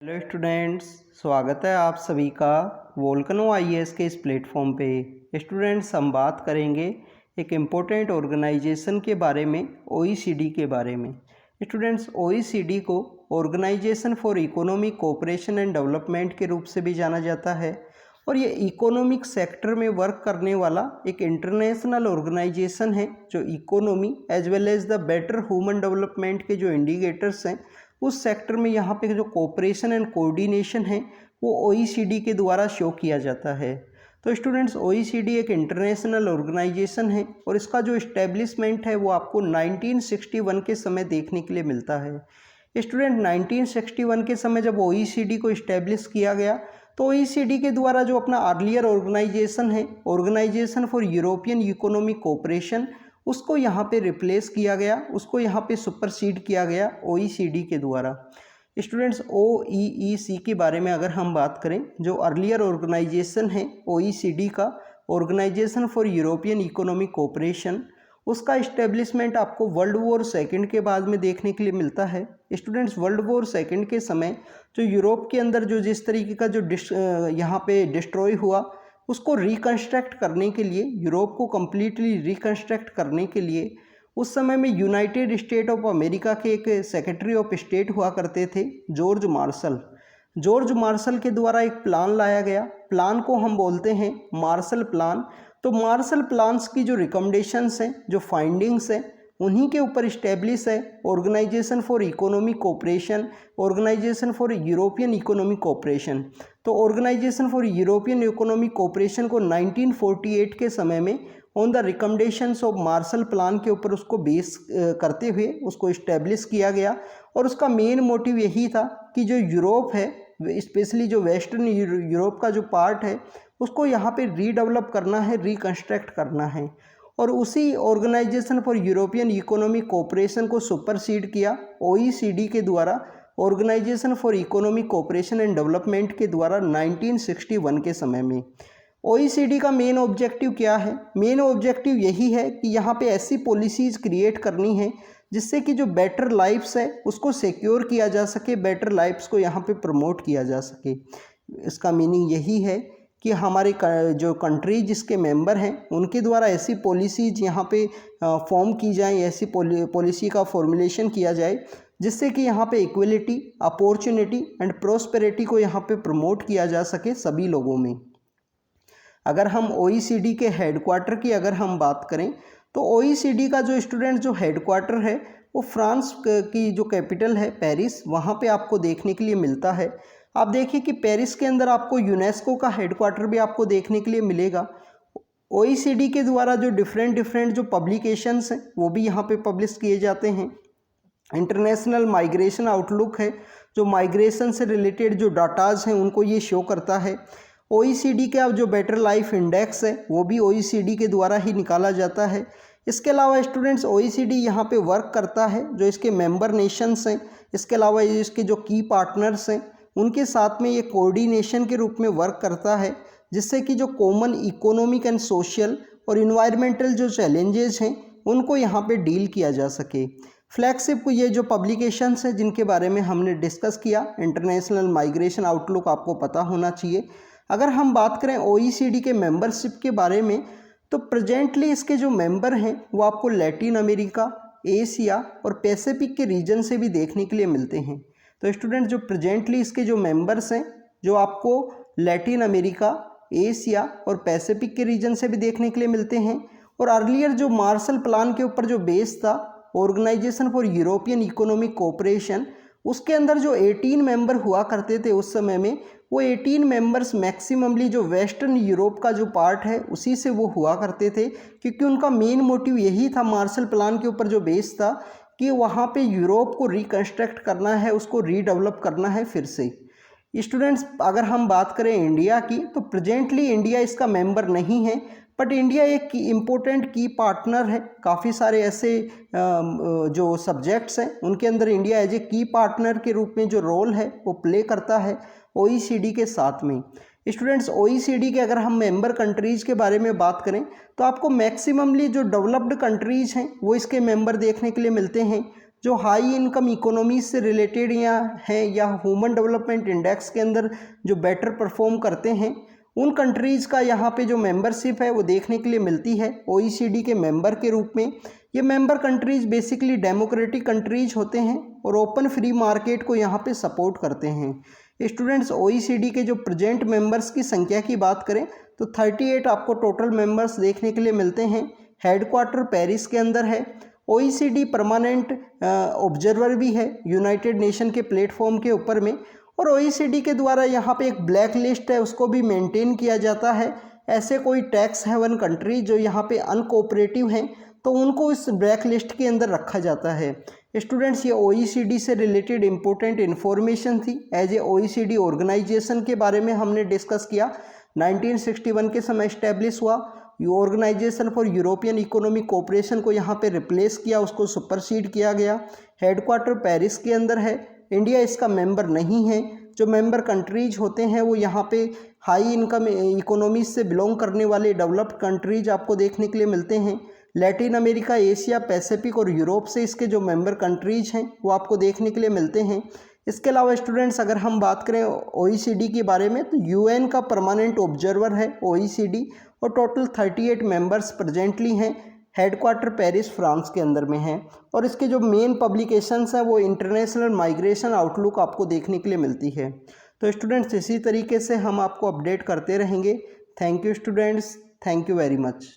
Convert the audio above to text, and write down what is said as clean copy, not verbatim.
Hello students, स्वागत है आप सभी का वोल्केनो आईएएस के इस प्लेटफॉर्म पे। स्टूडेंट्स, हम बात करेंगे एक इम्पोर्टेंट ऑर्गेनाइजेशन के बारे में, ओईसीडी के बारे में। स्टूडेंट्स, ओईसीडी को organisation for economic cooperation and development के रूप से भी जाना जाता है और ये इकोनॉमिक सेक्टर में वर्क करने वाला एक इंटरनेशनल ऑर्गेनाइजेशन है जो economy as well as the better human development के जो इंडिकेटर्स हैं उस सेक्टर में यहाँ पे जो कोऑपरेशन एंड कोऑर्डिनेशन है वो ओईसीडी के द्वारा शो किया जाता है। तो स्टूडेंट्स, ओईसीडी एक इंटरनेशनल ऑर्गेनाइजेशन है और इसका जो इस्टेब्लिशमेंट है वो आपको 1961 के समय देखने के लिए मिलता है। स्टूडेंट, 1961 के समय जब ओईसीडी को इस्टेब्लिश किया गया तो ओईसीडी के द्वारा जो अपना अर्लियर ऑर्गेनाइजेशन है, organisation for European economic cooperation, उसको यहाँ पे रिप्लेस किया गया, उसको यहाँ पे सुपरसीड किया गया ओईसीडी के द्वारा। स्टूडेंट्स, ओईईसी के बारे में अगर हम बात करें, जो अर्लियर ऑर्गेनाइजेशन है ओईसीडी का, organisation for European economic cooperation, उसका इस्टेब्लिशमेंट आपको वर्ल्ड वॉर सेकंड के बाद में देखने के लिए मिलता है। स्टूडेंट्स, वर्ल्ड वॉर सेकंड के समय जो यूरोप के अंदर जो जिस तरीके का जो यहाँ पे डिस्ट्रॉय हुआ उसको रिकंस्ट्रक्ट करने के लिए, यूरोप को कम्प्लीटली रिकंस्ट्रक्ट करने के लिए उस समय में यूनाइटेड स्टेट ऑफ अमेरिका के एक सेक्रेटरी ऑफ स्टेट हुआ करते थे, जॉर्ज मार्शल। जॉर्ज मार्शल के द्वारा एक प्लान लाया गया, प्लान को हम बोलते हैं मार्शल प्लान। तो मार्शल प्लान्स की जो रिकमेंडेशंस हैं, जो फाइंडिंग्स हैं, उन्हीं के ऊपर इस्टेब्लिश है organisation for economic cooperation, organisation for European economic cooperation. तो organisation for European economic cooperation को 1948 के समय में on the recommendations of Marshall Plan के ऊपर उसको बेस करते हुए उसको इस्टेब्लिश किया गया और उसका मेन मोटिव यही था कि जो यूरोप है, स्पेशली जो वेस्टर्न यूरोप का जो पार्ट है, उसको यहाँ पे रीडेवलप करना है, रिकंस्ट्रक्ट करना है। और उसी organisation for European economic cooperation को सुपरसीड किया ओईसीडी के द्वारा, organisation for economic cooperation and development के द्वारा 1961 के समय में। ओईसीडी का मेन ऑब्जेक्टिव क्या है? मेन ऑब्जेक्टिव यही है कि यहाँ पे ऐसी पॉलिसीज़ क्रिएट करनी है जिससे कि जो बेटर लाइफ्स है उसको सिक्योर किया जा सके, बेटर लाइफ्स को यहाँ पे प्रमोट किया जा सके। इसका मीनिंग यही है कि हमारे जो कंट्री जिसके मेंबर हैं उनके द्वारा ऐसी पॉलिसीज यहाँ पे फॉर्म की जाए, ऐसी पॉलिसी का फॉर्मुलेशन किया जाए जिससे कि यहाँ पे इक्वलिटी, अपॉर्चुनिटी एंड प्रोस्पेरिटी को यहाँ पे प्रमोट किया जा सके सभी लोगों में। अगर हम ओईसीडी के हेडक्वार्टर की अगर हम बात करें तो ओईसीडी का जो स्टूडेंट जो हेडक्वार्टर है वो फ्रांस की जो कैपिटल है पेरिस, वहाँ पे आपको देखने के लिए मिलता है। आप देखिए कि पेरिस के अंदर आपको यूनेस्को का हेडक्वार्टर भी आपको देखने के लिए मिलेगा। ओईसीडी के द्वारा जो डिफरेंट जो पब्लिकेशंस हैं वो भी यहाँ पे पब्लिश किए जाते हैं। इंटरनेशनल माइग्रेशन आउटलुक है, जो माइग्रेशन से रिलेटेड जो डाटाज हैं उनको ये शो करता है। ओईसीडी का जो बेटर लाइफ इंडेक्स है वो भी ओईसीडी के द्वारा ही निकाला जाता है। इसके अलावा स्टूडेंट्स, ओईसीडी यहाँ पे वर्क करता है, जो इसके मेंबर नेशंस हैं, इसके अलावा इसके जो की पार्टनर्स हैं उनके साथ में ये कोऑर्डिनेशन के रूप में वर्क करता है, जिससे कि जो कॉमन इकोनॉमिक एंड सोशल और इन्वायरमेंटल जो चैलेंजेस हैं उनको यहाँ पे डील किया जा सके। फ्लैगशिप ये जो पब्लिकेशंस हैं जिनके बारे में हमने डिस्कस किया, इंटरनेशनल माइग्रेशन आउटलुक आपको पता होना चाहिए। अगर हम बात करें ओईसीडी के मेंबरशिप के बारे में तो प्रेजेंटली इसके जो मेंबर हैं वो आपको लैटिन अमेरिका, एशिया और पैसिफिक के रीजन से भी देखने के लिए मिलते हैं। तो स्टूडेंट, जो प्रेजेंटली इसके जो मेंबर्स हैं जो आपको लैटिन अमेरिका, एशिया और पैसिफिक के रीजन से भी देखने के लिए मिलते हैं। और अर्लियर जो मार्शल प्लान के ऊपर जो बेस था organisation for European economic cooperation, उसके अंदर जो 18 मेंबर हुआ करते थे उस समय में, वो 18 मेंबर्स मैक्सिममली जो वेस्टर्न यूरोप का जो पार्ट है उसी से वो हुआ करते थे, क्योंकि उनका मेन मोटिव यही था मार्शल प्लान के ऊपर जो बेस था कि वहाँ पे यूरोप को रिकंस्ट्रक्ट करना है, उसको रीडेवलप करना है फिर से। स्टूडेंट्स, अगर हम बात करें इंडिया की तो प्रेजेंटली इंडिया इसका मेंबर नहीं है, बट इंडिया एक इम्पोर्टेंट की पार्टनर है। काफ़ी सारे ऐसे जो सब्जेक्ट्स हैं उनके अंदर इंडिया एज ए की पार्टनर के रूप में जो रोल है वो प्ले करता है ओईसीडी के साथ में। स्टूडेंट्स, ओईसीडी के अगर हम मेंबर कंट्रीज़ के बारे में बात करें तो आपको मैक्सिममली जो डेवलप्ड कंट्रीज़ हैं वो इसके मेंबर देखने के लिए मिलते हैं। जो हाई इनकम इकोनॉमीज से रिलेटेड या हैं या ह्यूमन डेवलपमेंट इंडेक्स के अंदर जो बेटर परफॉर्म करते हैं, उन कंट्रीज़ का यहाँ पे जो मेंबरशिप है वो देखने के लिए मिलती है OECD के मेंबर के रूप में। ये member countries basically democratic countries होते हैं और ओपन फ्री मार्केट को यहाँ पे सपोर्ट करते हैं। स्टूडेंट्स, OECD के जो प्रेजेंट मेंबर्स की संख्या की बात करें तो 38 आपको टोटल मेंबर्स देखने के लिए मिलते हैं। हेडक्वार्टर पेरिस के अंदर है। OECD परमानेंट ऑब्जर्वर भी है यूनाइटेड नेशन के प्लेटफॉर्म के ऊपर में, और OECD के द्वारा यहाँ पे एक ब्लैक लिस्ट है उसको भी मेंटेन किया जाता है। ऐसे कोई टैक्स हेवन कंट्री जो यहाँ पे अनकोऑपरेटिव हैं तो उनको इस ब्लैक लिस्ट के अंदर रखा जाता है। स्टूडेंट्स, ये OECD से रिलेटेड इंपॉर्टेंट इन्फॉर्मेशन थी। एज ए OECD ऑर्गेनाइजेशन के बारे में हमने डिस्कस किया। 1961 के समय इस्टेब्लिश हुआ। Organisation for European economic cooperation को यहाँ पे रिप्लेस किया, उसको सुपरसीड किया गया। हेडक्वार्टर पेरिस के अंदर है। इंडिया इसका मेंबर नहीं है। जो मेंबर कंट्रीज होते हैं वो यहाँ पे हाई इनकम इकोनॉमीज से बिलोंग करने वाले डेवलप्ड कंट्रीज आपको देखने के लिए मिलते हैं। लैटिन अमेरिका, एशिया, पैसिफिक और यूरोप से इसके जो मेंबर कंट्रीज हैं वो आपको देखने के लिए मिलते हैं। इसके अलावा स्टूडेंट्स, अगर हम बात करें OECD के बारे में तो UN का परमानेंट ऑब्जर्वर है OECD, और टोटल 38 मेंबर्स प्रेजेंटली हैं। हेडक्वार्टर पेरिस फ्रांस के अंदर में है, और इसके जो मेन पब्लिकेशंस हैं वो इंटरनेशनल माइग्रेशन आउटलुक आपको देखने के लिए मिलती है। तो स्टूडेंट्स, इसी तरीके से हम आपको अपडेट करते रहेंगे। Thank you students, thank you very much.